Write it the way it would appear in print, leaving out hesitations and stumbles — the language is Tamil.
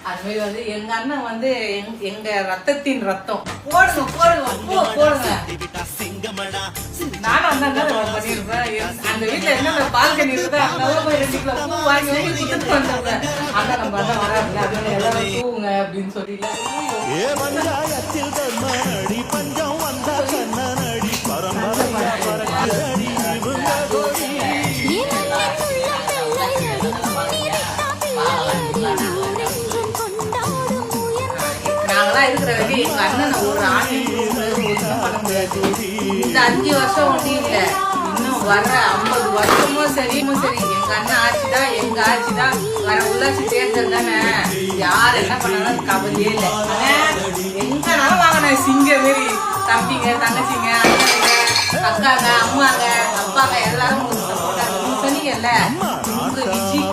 அது மாதிரி வந்து எங்க அண்ணன் வந்து எங்க ரத்தத்தின் ரத்தம். போடுங்க போடுங்க போடுங்க. நானும் அண்ணன் பண்ணிருப்பேன். அந்த வீட்டுல என்ன பால்கனி இருக்குதோ அங்கெல்லாம் போய் 2 கிலோ பூ வாங்கி கொடுத்துட்டு வந்துருப்பேன். அண்ணா நம்ம அண்ணன் வராதுல அதனால எல்லாரும் பூவுங்க அப்படின்னு சொல்லிட்டு நாங்களாம் இருக்கிற வரைக்கும் எங்க அண்ணன் ஒரு ஆணையம் ஒன்றும் பண்ண முடியாது. இந்த 5 வருஷம் ஒன்றும் இல்லை, இன்னும் வர்ற 50 வருஷமும் சரி எங்க அண்ணன் ஆட்சிதான், எங்க ஆட்சிதான். வர உள்ளாட்சி தேர்தல் தானே, யார் என்ன பண்ணாலும் கவலையே இல்லை. எங்கனாலும் வாங்கினேன் சிங்க மாரி தம்பிங்க தங்கச்சிங்க அண்ணனுங்க அக்காங்க அம்மாங்க அப்பாங்க எல்லாரும் சொன்னீங்கல்ல. விஜய்